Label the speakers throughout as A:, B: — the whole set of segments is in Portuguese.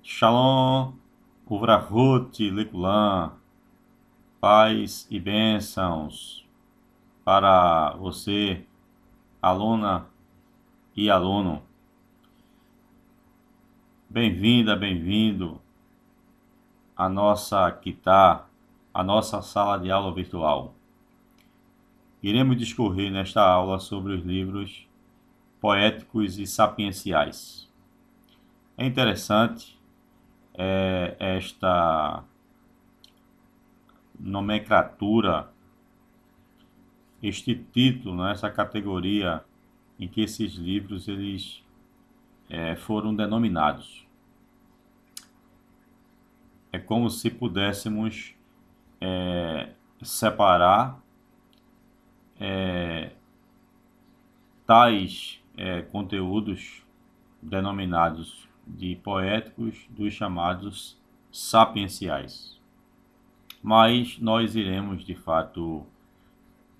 A: Shalom, Uvrahut, Lekulam, paz e bênçãos para você, aluna e aluno. Bem-vinda, bem-vindo à nossa Kitá, à nossa sala de aula virtual. Iremos discorrer nesta aula sobre os livros poéticos e sapienciais. É interessante esta nomenclatura, este título, né, essa categoria em que esses livros eles foram denominados. É como se pudéssemos separar tais conteúdos denominados de poéticos dos chamados sapienciais. Mas nós iremos, de fato,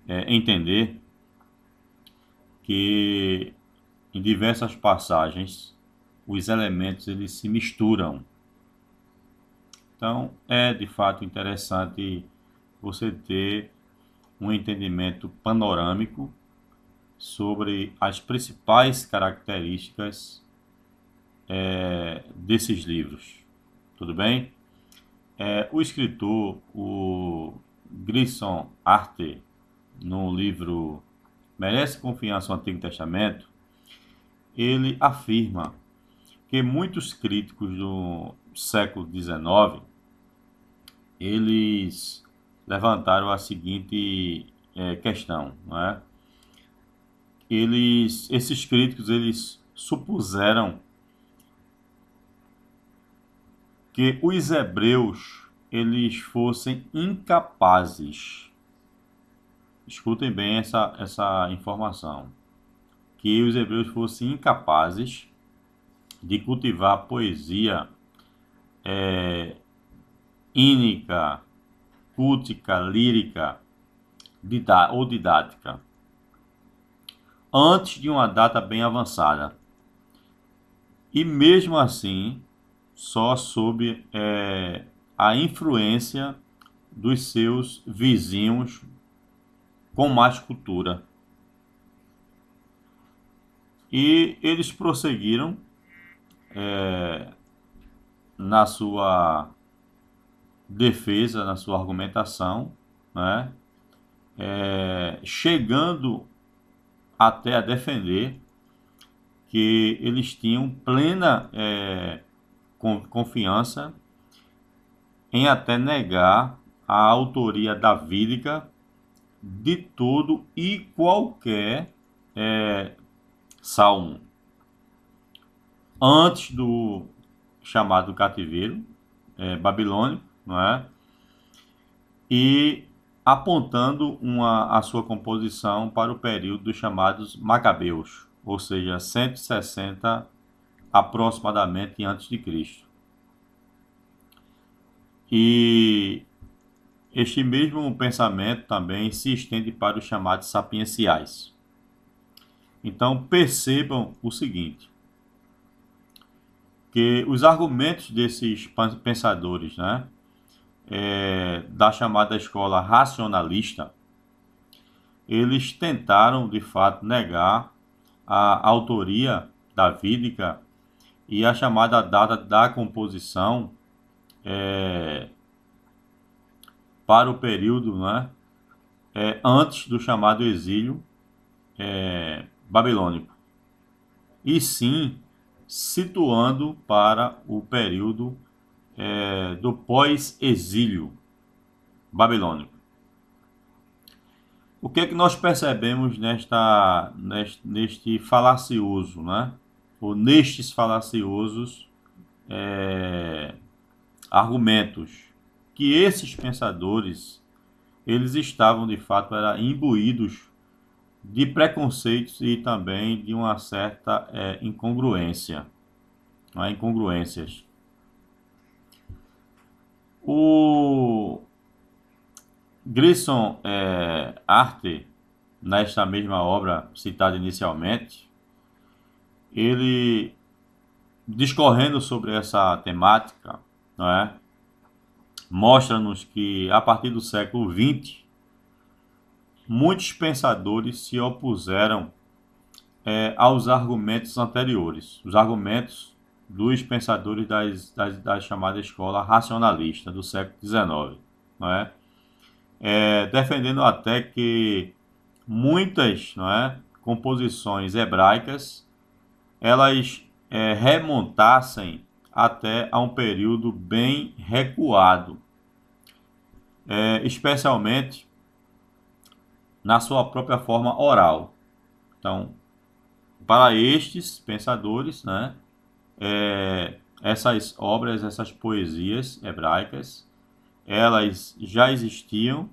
A: entender que em diversas passagens os elementos eles se misturam. Então, é de fato interessante você ter um entendimento panorâmico sobre as principais características desses livros. Tudo bem? O escritor, o Grissom Arte, no livro Merece Confiança no Antigo Testamento, ele afirma que muitos críticos do século XIX eles levantaram a seguinte questão, não é? Esses críticos eles supuseram que os hebreus eles fossem incapazes. Escutem bem essa informação, que os hebreus fossem incapazes de cultivar poesia ínica, cultica, lírica ou didática, antes de uma data bem avançada. E mesmo assim, só sob a influência dos seus vizinhos com mais cultura. E eles prosseguiram na sua defesa, na sua argumentação, né? Chegando até a defender que eles tinham plena confiança em até negar a autoria davídica de todo e qualquer salmo antes do chamado cativeiro babilônico, não é? E apontando a sua composição para o período dos chamados Macabeus, ou seja, 160 aproximadamente antes de Cristo. E este mesmo pensamento também se estende para os chamados sapienciais. Então percebam o seguinte, que os argumentos desses pensadores, né, da chamada escola racionalista, eles tentaram de fato negar a autoria davídica e a chamada data da composição para o período, né, antes do chamado exílio babilônico, e sim situando para o período do pós-exílio babilônico. O que é que nós percebemos neste falacioso, né? Ou nestes falaciosos argumentos? Que esses pensadores, eles estavam de fato imbuídos de preconceitos e também de uma certa incongruência, né? Incongruências. O Grissom Arte, nesta mesma obra citada inicialmente, ele discorrendo sobre essa temática, não é? Mostra-nos que a partir do século XX, muitos pensadores se opuseram aos argumentos anteriores, os argumentos dos pensadores da chamada escola racionalista do século XIX, não é? Defendendo até que muitas, não é, composições hebraicas elas remontassem até a um período bem recuado, especialmente na sua própria forma oral. Então, para estes pensadores, né, essas obras, essas poesias hebraicas, elas já existiam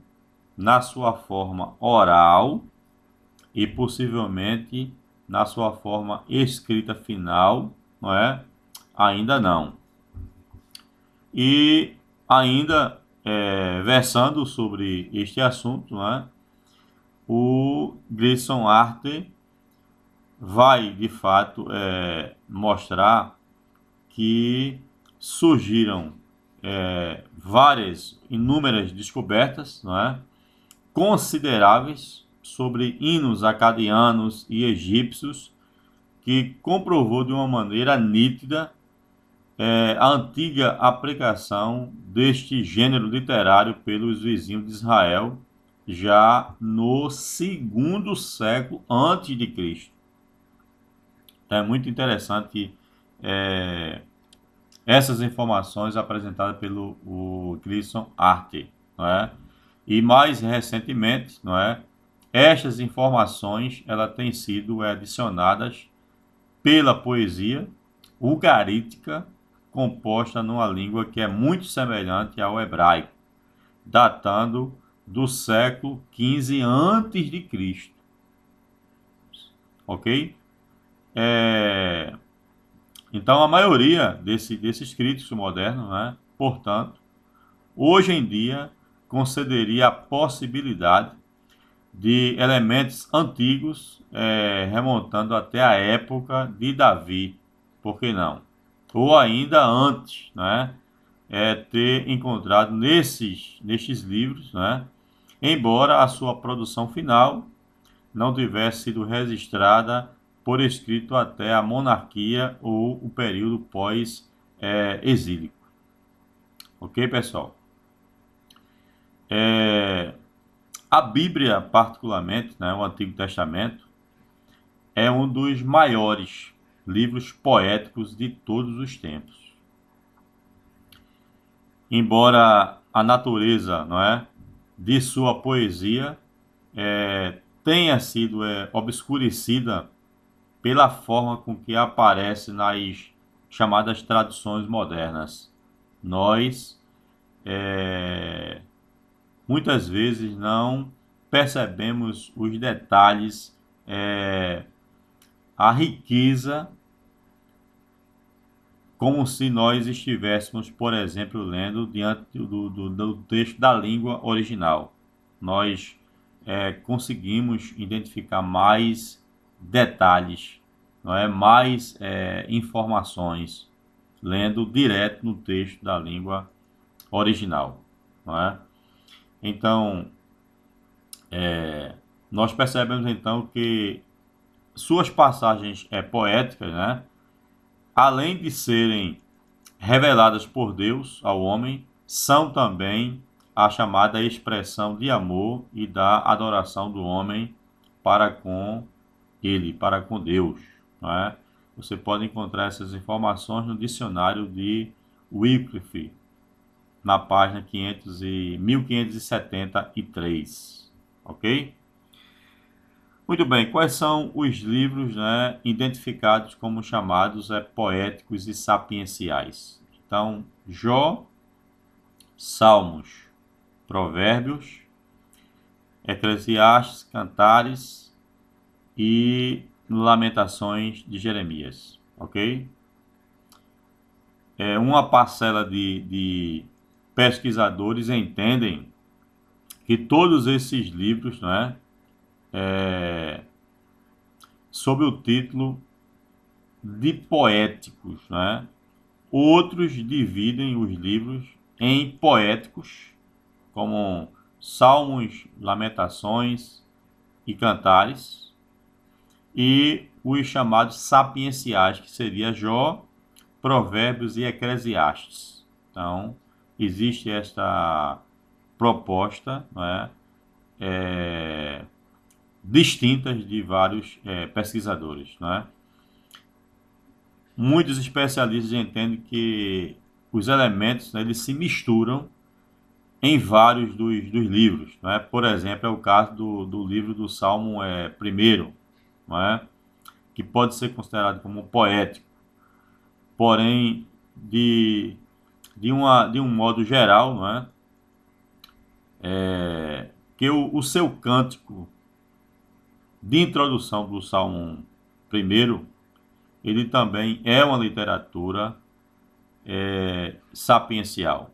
A: na sua forma oral e possivelmente na sua forma escrita final, não é? Ainda não. E ainda versando sobre este assunto, não é? O Gleason Arte vai de fato mostrar que surgiram inúmeras descobertas, não é? Consideráveis sobre hinos acadianos e egípcios, que comprovou de uma maneira nítida a antiga aplicação deste gênero literário pelos vizinhos de Israel, já no segundo século antes de Cristo. Então, é muito interessante essas informações apresentadas pelo Gleason Arte, não é? E mais recentemente, não é? Estas informações elas têm sido adicionadas pela poesia ugarítica, composta numa língua que é muito semelhante ao hebraico, datando do século XV antes de Cristo, ok? Então a maioria desses críticos modernos, né, portanto, hoje em dia consideraria a possibilidade de elementos antigos remontando até a época de Davi, por que não? Ou ainda antes, né? Ter encontrado nestes livros, né? Embora a sua produção final não tivesse sido registrada por escrito até a monarquia ou o período pós-exílico. Ok, pessoal? A Bíblia, particularmente, né, o Antigo Testamento, é um dos maiores livros poéticos de todos os tempos. Embora a natureza, não é, de sua poesia tenha sido obscurecida pela forma com que aparece nas chamadas traduções modernas. Nós muitas vezes não percebemos os detalhes, a riqueza, como se nós estivéssemos, por exemplo, lendo diante do texto da língua original. Nós conseguimos identificar mais detalhes, não é? Mais informações, lendo direto no texto da língua original, não é? Então, nós percebemos então que suas passagens poéticas, né, além de serem reveladas por Deus ao homem, são também a chamada expressão de amor e da adoração do homem para com ele, para com Deus, não é? Você pode encontrar essas informações no dicionário de Wycliffe, na página 1573, ok? Muito bem, quais são os livros, né, identificados como chamados poéticos e sapienciais? Então, Jó, Salmos, Provérbios, Eclesiastes, Cantares e Lamentações de Jeremias, ok? Uma parcela de pesquisadores entendem que todos esses livros, né, sob o título de poéticos, né? Outros dividem os livros em poéticos, como salmos, lamentações e cantares, e os chamados sapienciais, que seria Jó, Provérbios e Eclesiastes. Então, existe esta proposta, né, distintas de vários pesquisadores, né? Muitos especialistas entendem que os elementos, né, eles se misturam em vários dos livros, né? Por exemplo, é o caso do livro do Salmo primeiro, né? Que pode ser considerado como poético, porém, de um modo geral, não é? Que o seu cântico de introdução do Salmo primeiro, ele também é uma literatura sapiencial,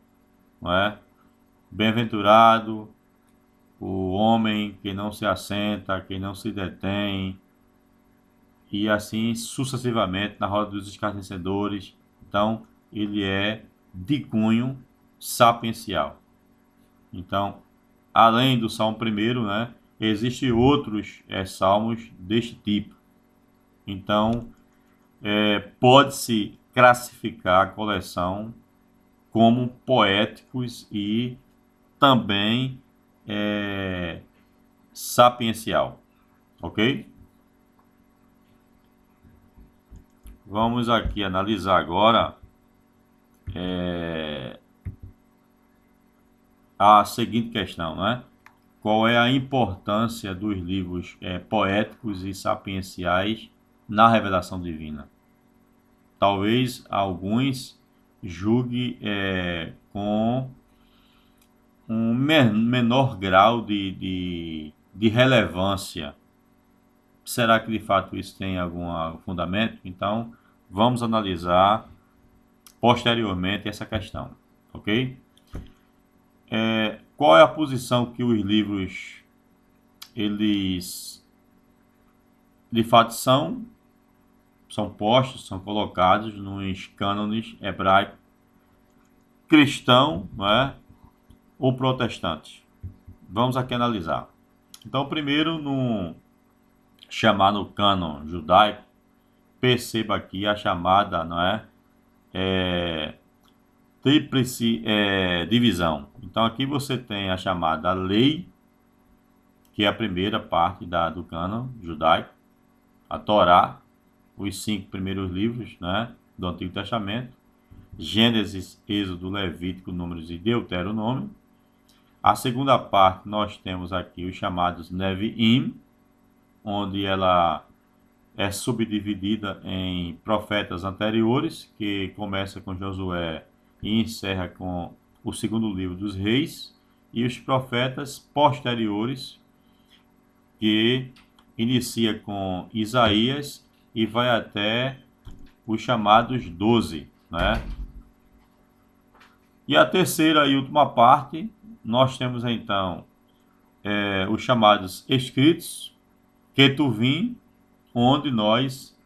A: não é? Bem-aventurado o homem que não se assenta, que não se detém, e assim sucessivamente na roda dos escarnecedores. Então, ele é de cunho sapiencial. Então, além do Salmo primeiro, né, existem outros salmos deste tipo. Então, pode-se classificar a coleção como poéticos e também sapiencial, ok? Vamos aqui analisar agora a seguinte questão, né? Qual é a importância dos livros poéticos e sapienciais na revelação divina? Talvez alguns julguem com um menor grau de relevância. Será que de fato isso tem algum fundamento? Então, vamos analisar posteriormente essa questão, ok? Qual é a posição que os livros, eles de fato são postos, são colocados nos cânones hebraico cristão, não é? Ou protestante? Vamos aqui analisar. Então, primeiro, no chamado cânon judaico, perceba aqui a chamada, não é? Tríplice divisão. Então, aqui você tem a chamada lei, que é a primeira parte do cânon judaico, a Torá, os 5 primeiros livros, né, do Antigo Testamento, Gênesis, Êxodo, Levítico, Números e Deuteronômio. A segunda parte nós temos aqui os chamados Neviim, onde ela é subdividida em profetas anteriores, que começa com Josué e encerra com o segundo livro dos Reis, e os profetas posteriores, que inicia com Isaías e vai até os chamados 12, né? E a terceira e última parte, nós temos então os chamados escritos, Ketuvim, onde nós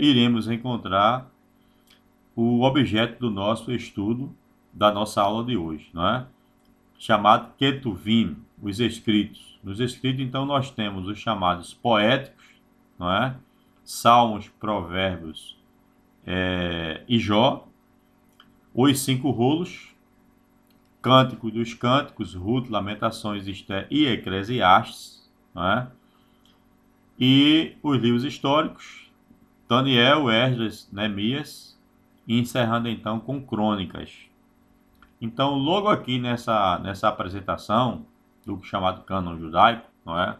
A: iremos encontrar o objeto do nosso estudo, da nossa aula de hoje, não é? Chamado Ketuvim, os escritos. Nos escritos, então, nós temos os chamados poéticos, não é? Salmos, Provérbios e Jó, os 5 rolos, Cântico dos Cânticos, Ruth, Lamentações, Esté e Eclesiastes, não é? E os livros históricos, Daniel, Esdras, Neemias, e encerrando então com Crônicas. Então, logo aqui nessa apresentação do chamado cânon judaico, não é?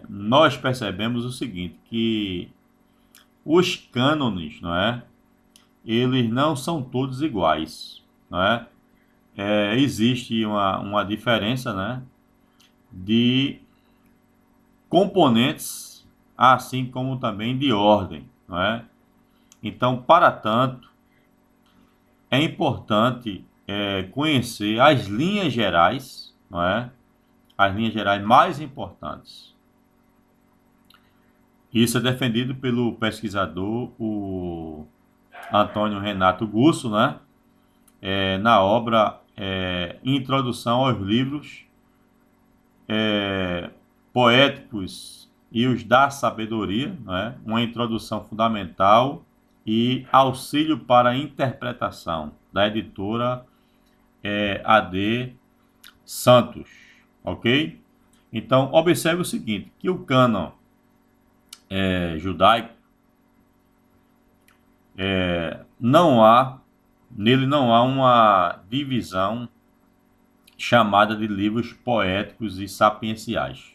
A: Nós percebemos o seguinte, que os cânones, não é? Eles não são todos iguais, não é? Existe uma diferença, né, de componentes, assim como também de ordem, não é? Então, para tanto, é importante conhecer as linhas gerais, não é? As linhas gerais mais importantes. Isso é defendido pelo pesquisador, o Antônio Renato Gusso, né? Na obra Introdução aos Livros Poéticos e os da Sabedoria, né? Uma introdução fundamental e auxílio para a interpretação, da editora AD Santos, ok? Então, observe o seguinte, que o cânon judaico, nele não há uma divisão chamada de livros poéticos e sapienciais.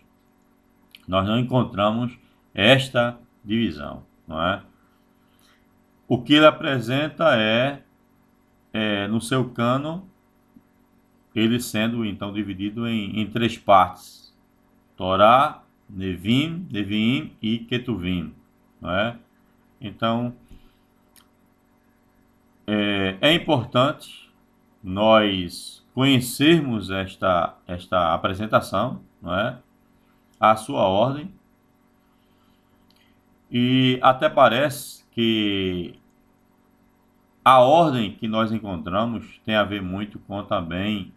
A: Nós não encontramos esta divisão, não é? O que ele apresenta no seu cânon, ele sendo então dividido em três partes: Torá, Neviim e Ketuvim, não é? Então, é importante nós conhecermos esta apresentação, não é? A sua ordem, e até parece que a ordem que nós encontramos tem a ver muito com também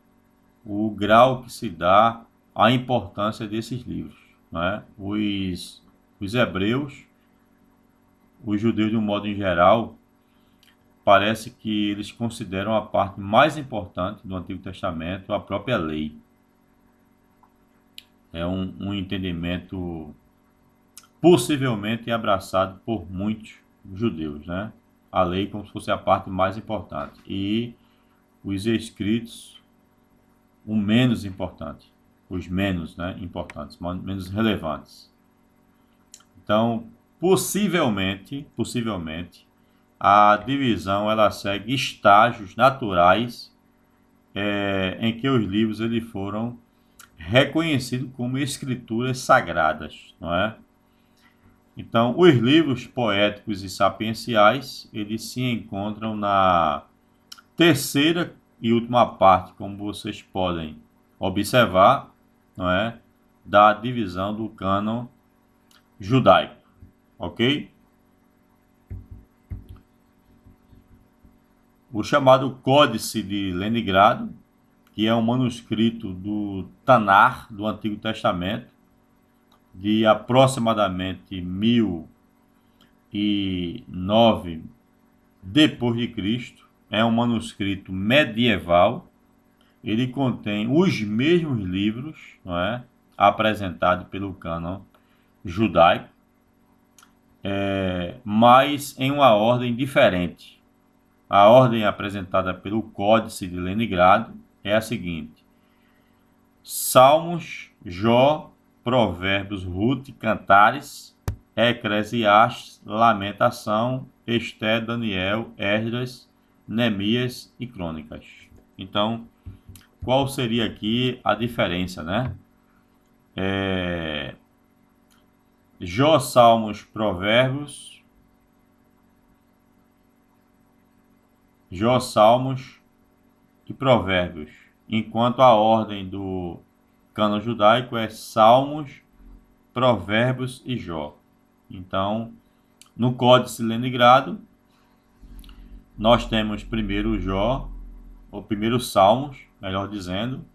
A: o grau que se dá à importância desses livros, não é? Os hebreus, os judeus de um modo em geral, parece que eles consideram a parte mais importante do Antigo Testamento a própria lei. É um entendimento possivelmente abraçado por muitos judeus, né? A lei como se fosse a parte mais importante e os escritos o menos importante, os menos, né, importantes, menos relevantes. Então, possivelmente, a divisão ela segue estágios naturais em que os livros eles foram reconhecidos como escrituras sagradas, não é? Então, os livros poéticos e sapienciais, eles se encontram na terceira e última parte, como vocês podem observar, não é? Da divisão do cânon judaico, ok? O chamado Códice de Leningrado, que é um manuscrito do Tanar, do Antigo Testamento, de aproximadamente 1009 depois de Cristo, é um manuscrito medieval. Ele contém os mesmos livros, não é, apresentados pelo cânon judaico, mas em uma ordem diferente. A ordem apresentada pelo Códice de Leningrado é a seguinte: Salmos, Jó, Provérbios, Ruth, Cantares, Eclesiastes, Lamentação, Esté, Daniel, Esdras, Neemias e Crônicas. Então, qual seria aqui a diferença, né? Jó, Salmos, Provérbios, Jó, Salmos e Provérbios, enquanto a ordem do cânon judaico é Salmos, Provérbios e Jó. Então, no Códice Leningrado, nós temos primeiro Jó, ou primeiro Salmos, melhor dizendo,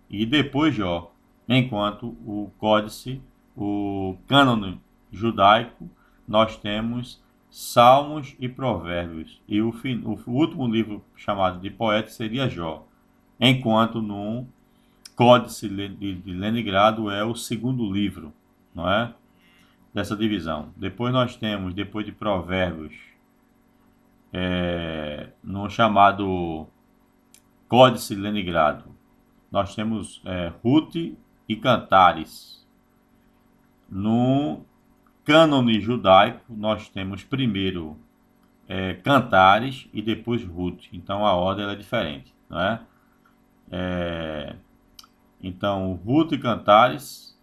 A: e depois Jó, enquanto o Códice, o cânon judaico, nós temos Salmos e Provérbios, e o último livro chamado de poeta seria Jó, enquanto no Códice de Leningrado é o segundo livro, não é? Dessa divisão. Depois nós temos, depois de Provérbios, no chamado Códice de Leningrado, nós temos Ruth e Cantares. No cânone judaico, nós temos primeiro Cantares e depois Ruth. Então a ordem é diferente, não é? Então, Ruth e Cantares,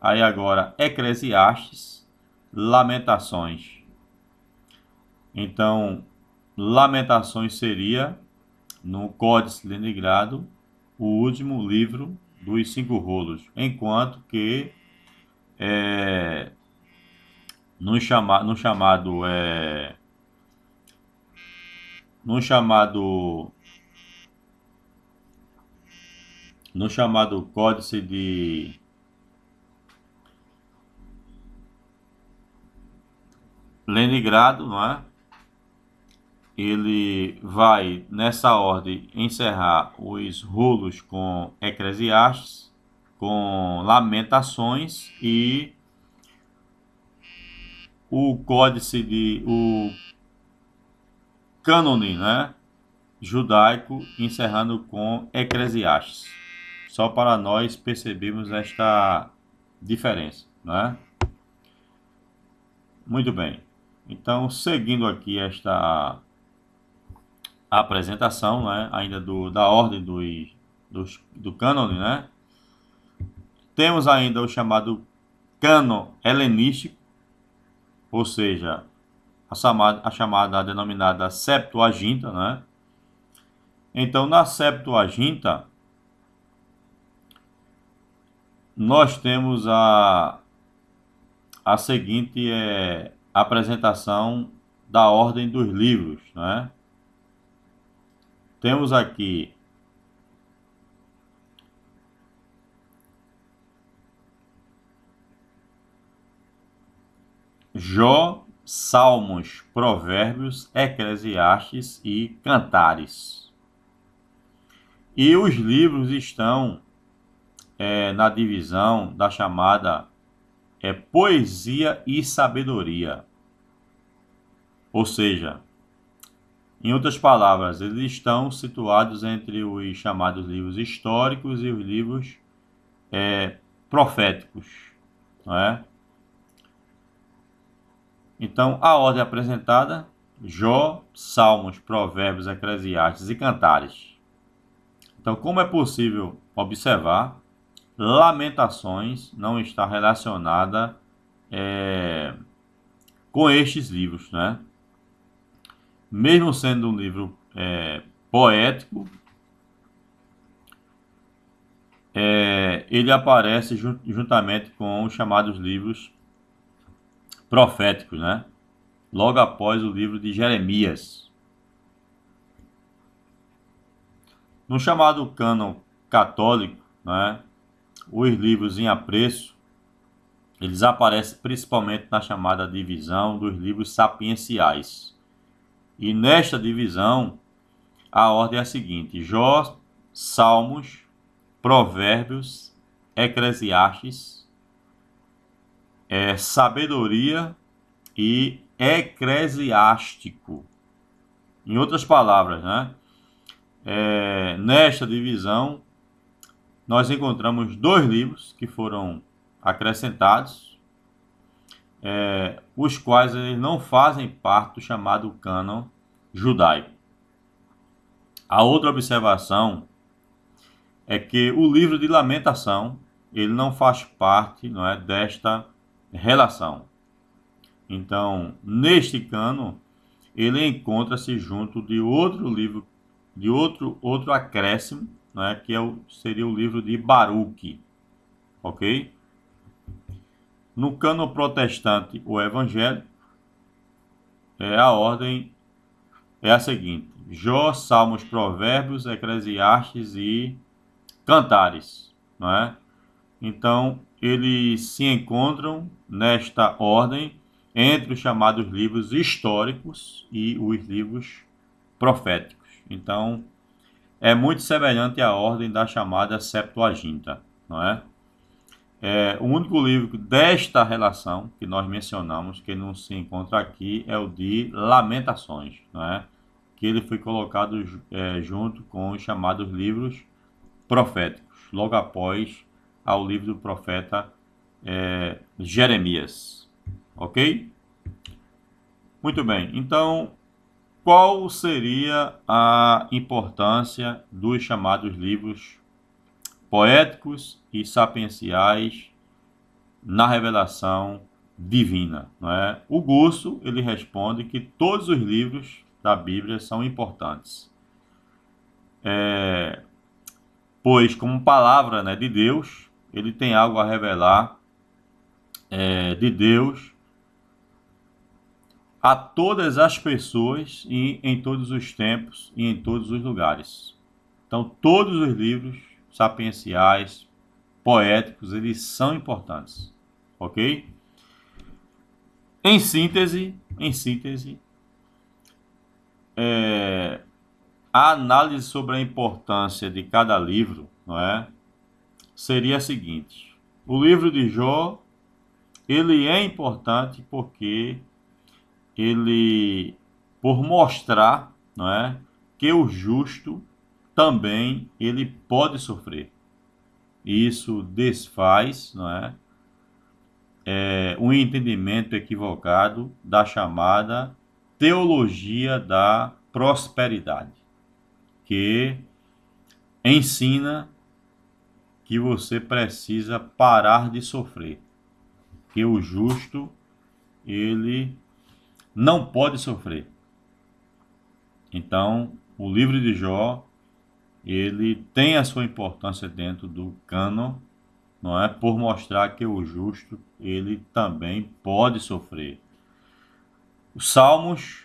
A: aí agora Eclesiastes, Lamentações. Então, Lamentações seria, no Códice de Leningrado, o último livro dos 5 rolos, enquanto que no chamado no chamado no chamado Códice de Leningrado, não é? Ele vai, nessa ordem, encerrar os rolos com Eclesiastes, com Lamentações e o cânone, né, judaico, encerrando com Eclesiastes. Só para nós percebermos esta diferença, né? Muito bem. Então, seguindo aqui esta apresentação, né, ainda da ordem do cânone, né? Temos ainda o chamado cânon helenístico, ou seja, a chamada denominada Septuaginta, né? Então, na Septuaginta, nós temos a seguinte apresentação da ordem dos livros, né? Temos aqui Jó, Salmos, Provérbios, Eclesiastes e Cantares. E os livros estão na divisão da chamada poesia e sabedoria. Ou seja, em outras palavras, eles estão situados entre os chamados livros históricos e os livros proféticos, não é? Então, a ordem apresentada: Jó, Salmos, Provérbios, Eclesiastes e Cantares. Então, como é possível observar, Lamentações não está relacionada com estes livros, né? Mesmo sendo um livro poético, ele aparece juntamente com os chamados livros proféticos, né? Logo após o livro de Jeremias. No chamado cânon católico, né, os livros em apreço, eles aparecem principalmente na chamada divisão dos livros sapienciais. E nesta divisão, a ordem é a seguinte: Jó, Salmos, Provérbios, Eclesiastes, Sabedoria e Eclesiástico. Em outras palavras, né? Nesta divisão, nós encontramos 2 livros que foram acrescentados, os quais eles não fazem parte do chamado cânon judaico. A outra observação é que o livro de Lamentação, ele não faz parte, não é, desta relação. Então, neste cânon, ele encontra-se junto de outro livro, de outro acréscimo, né, que seria o livro de Baruque, ok? No cânon protestante, o Evangelho, a ordem é a seguinte: Jó, Salmos, Provérbios, Eclesiastes e Cantares, não é? Então, eles se encontram nesta ordem entre os chamados livros históricos e os livros proféticos. Então, é muito semelhante à ordem da chamada Septuaginta, não é? O único livro desta relação que nós mencionamos, que não se encontra aqui, é o de Lamentações, não é? Que ele foi colocado junto com os chamados livros proféticos, logo após ao livro do profeta Jeremias. Ok? Muito bem. Então, qual seria a importância dos chamados livros poéticos e sapienciais na revelação divina, não é? O Gusso, ele responde que todos os livros da Bíblia são importantes, pois como palavra, né, de Deus, ele tem algo a revelar de Deus a todas as pessoas e em todos os tempos e em todos os lugares. Então, todos os livros sapienciais, poéticos, eles são importantes, ok? Em síntese, a análise sobre a importância de cada livro, não é, seria a seguinte: o livro de Jó, ele é importante porque ele, por mostrar, não é, que o justo também ele pode sofrer. Isso desfaz, não é, um entendimento equivocado da chamada teologia da prosperidade, que ensina que você precisa parar de sofrer, que o justo ele não pode sofrer. Então, o livro de Jó, ele tem a sua importância dentro do cânon, não é, por mostrar que o justo ele também pode sofrer. Os Salmos,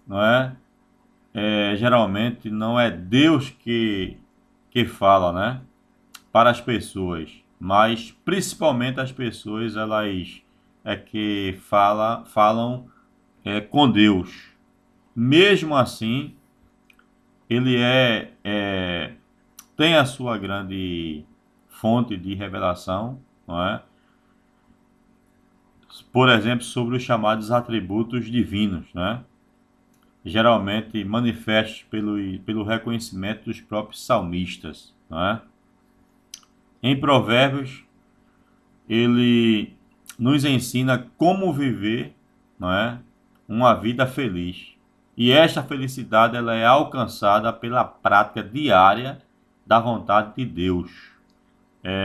A: não é, geralmente não é Deus que fala, né, para as pessoas, mas principalmente as pessoas elas que falam com Deus. Mesmo assim, ele tem a sua grande fonte de revelação, não é? Por exemplo, sobre os chamados atributos divinos, né? Geralmente manifestos pelo reconhecimento dos próprios salmistas, não é? Em Provérbios, ele nos ensina como viver, não é, uma vida feliz. E esta felicidade ela é alcançada pela prática diária da vontade de Deus,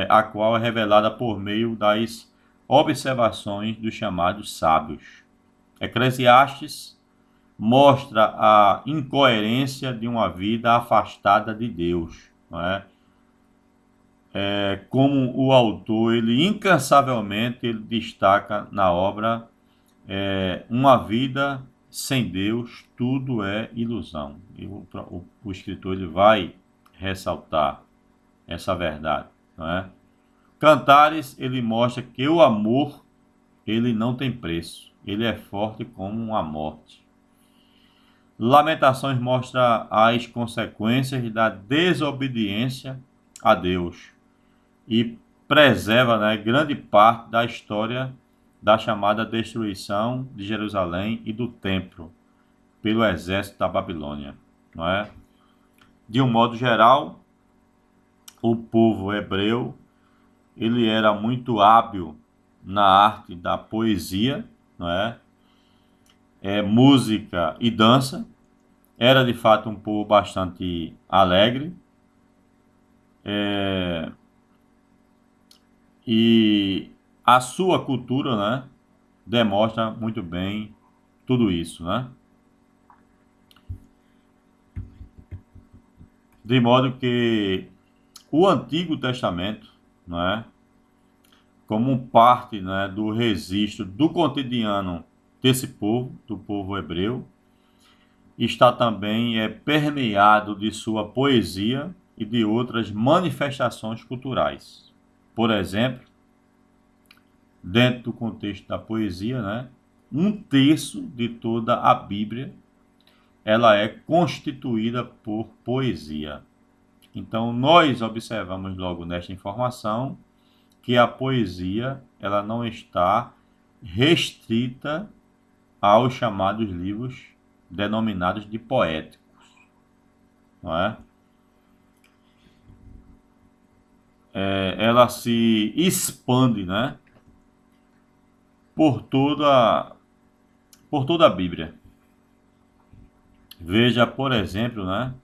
A: a qual é revelada por meio das observações dos chamados sábios. Eclesiastes mostra a incoerência de uma vida afastada de Deus, não é? Como o autor ele incansavelmente ele destaca na obra, uma vida sem Deus tudo é ilusão. E o escritor ele vai ressaltar essa verdade, não é? Cantares ele mostra que o amor ele não tem preço, ele é forte como a morte. Lamentações mostra as consequências da desobediência a Deus e preserva, né, grande parte da história da chamada destruição de Jerusalém e do templo pelo exército da Babilônia, não é? De um modo geral, o povo hebreu ele era muito hábil na arte da poesia, não é? Música e dança. Era de fato um povo bastante alegre, e a sua cultura, né, demonstra muito bem tudo isso, né? De modo que o Antigo Testamento, não é, como parte, né, do registro do cotidiano desse povo, do povo hebreu, está também permeado de sua poesia e de outras manifestações culturais. Por exemplo, dentro do contexto da poesia, né, um terço de toda a Bíblia ela é constituída por poesia. Então, nós observamos logo nesta informação que a poesia ela não está restrita aos chamados livros denominados de poéticos, não é? Ela se expande, né, por toda a Bíblia. Veja, por exemplo, né,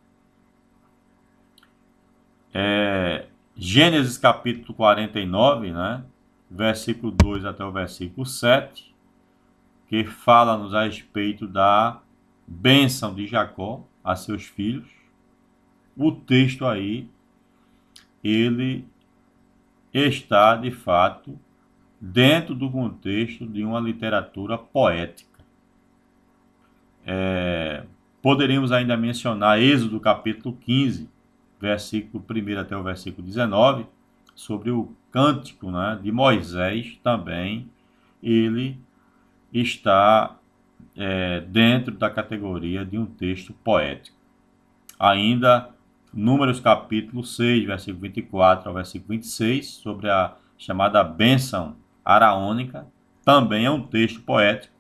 A: Gênesis capítulo 49, né, versículo 2 até o versículo 7, que fala-nos a respeito da bênção de Jacó a seus filhos. O texto aí, ele está, de fato, dentro do contexto de uma literatura poética. Poderíamos ainda mencionar Êxodo capítulo 15, versículo 1 até o versículo 19, sobre o cântico, né, de Moisés também. Ele está dentro da categoria de um texto poético. Ainda Números capítulo 6, versículo 24 ao versículo 26, sobre a chamada bênção araônica, também é um texto poético.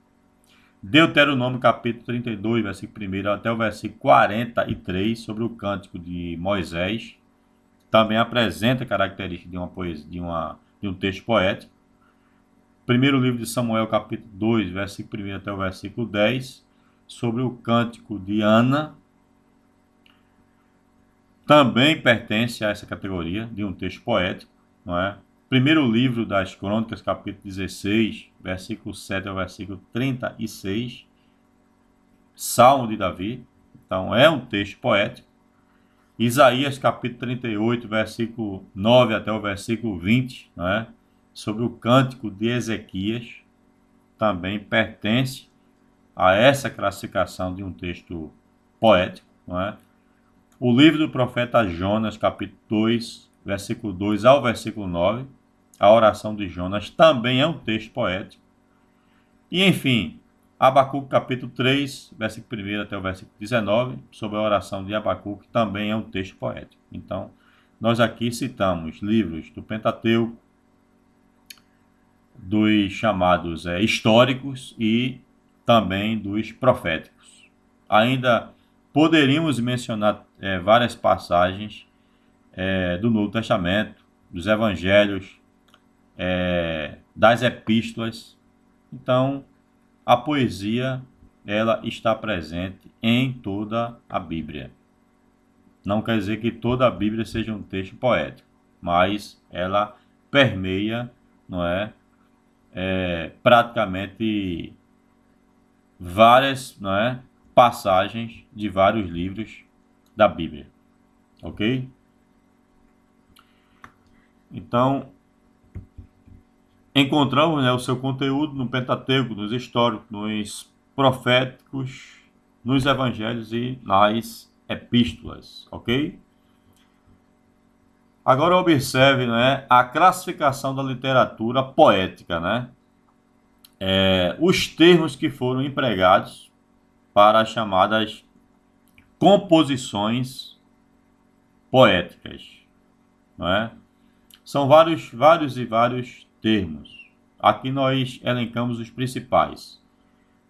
A: Deuteronômio capítulo 32, versículo 1 até o versículo 43, sobre o cântico de Moisés, também apresenta características de uma poesia, de um texto poético. Primeiro livro de Samuel, capítulo 2, versículo 1 até o versículo 10, sobre o cântico de Ana, também pertence a essa categoria de um texto poético, não é? Primeiro livro das Crônicas, capítulo 16, versículo 7 ao versículo 36, Salmo de Davi, então é um texto poético. Isaías, capítulo 38, versículo 9 até o versículo 20, não é? Sobre o cântico de Ezequias, também pertence a essa classificação de um texto poético, não é? O livro do profeta Jonas, capítulo 2, versículo 2 ao versículo 9, a oração de Jonas também é um texto poético. E, enfim, Abacuque, capítulo 3, versículo 1 até o versículo 19, sobre a oração de Abacuque, também é um texto poético. Então, nós aqui citamos livros do Pentateuco, dos chamados históricos e também dos proféticos. Ainda poderíamos mencionar várias passagens do Novo Testamento, dos Evangelhos, das Epístolas. Então, a poesia, ela está presente em toda a Bíblia. Não quer dizer que toda a Bíblia seja um texto poético, mas ela permeia, não é, praticamente várias, não é, passagens de vários livros da Bíblia, ok? Então, encontramos, né, o seu conteúdo no Pentateuco, nos históricos, nos proféticos, nos evangelhos e nas epístolas, ok? Agora observe, né, a classificação da literatura poética, né? Os termos que foram empregados para as chamadas composições poéticas, não é? São vários termos. Aqui nós elencamos os principais.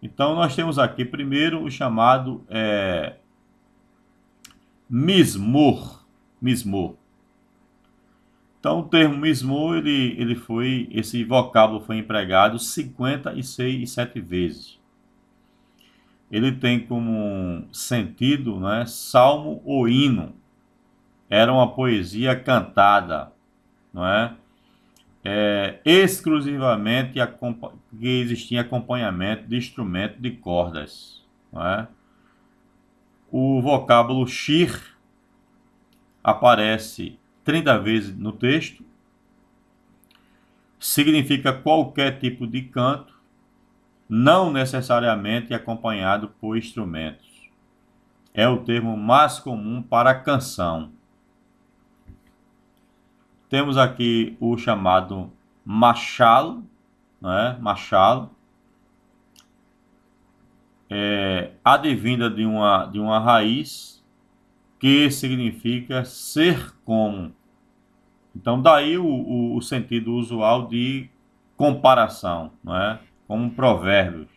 A: Então nós temos aqui primeiro o chamado mismor. Então o termo mismor, esse vocábulo foi empregado 57 vezes. Ele tem como sentido, né, salmo ou hino. Era uma poesia cantada, não é? Exclusivamente que existia acompanhamento de instrumento de cordas, não é? O vocábulo shir aparece 30 vezes no texto, significa qualquer tipo de canto, não necessariamente acompanhado por instrumentos. É o termo mais comum para canção. Temos aqui o chamado machal, né? Machal, advinda de uma raiz que significa ser como. Então, daí o sentido usual de comparação, não é? Como provérbios.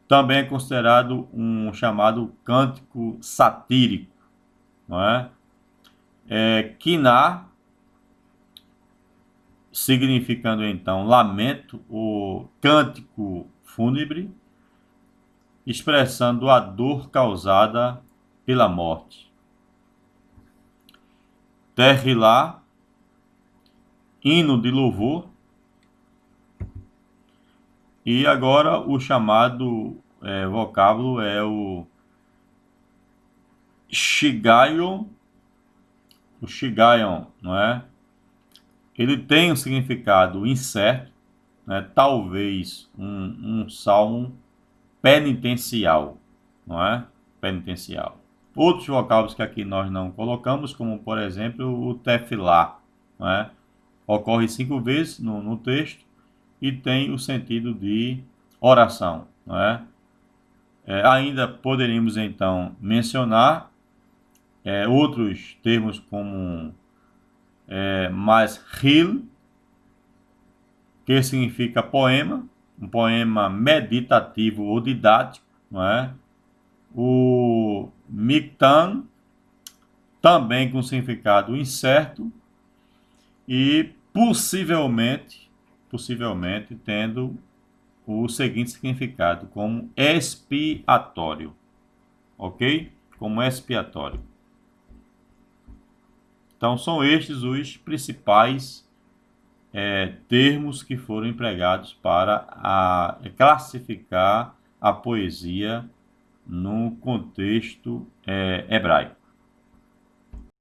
A: Também é considerado um chamado cântico satírico, não é? Quiná, significando então lamento ou cântico fúnebre, expressando a dor causada pela morte. Terrilá, hino de louvor. E agora o chamado vocábulo é o shigayon. O shigayon, não é? Ele tem um significado incerto, né? Talvez um salmo penitencial, não é? Penitencial. Outros vocábulos que aqui nós não colocamos, como por exemplo o tefilá, não é? Ocorre 5 vezes no texto e tem o sentido de oração, não é? Ainda poderíamos então mencionar outros termos como Mashil, que significa poema, um poema meditativo ou didático, não é? O Miktan, também com significado incerto e possivelmente tendo o seguinte significado, como expiatório, ok? Como expiatório. Então, são estes os principais termos que foram empregados para classificar a poesia no contexto hebraico.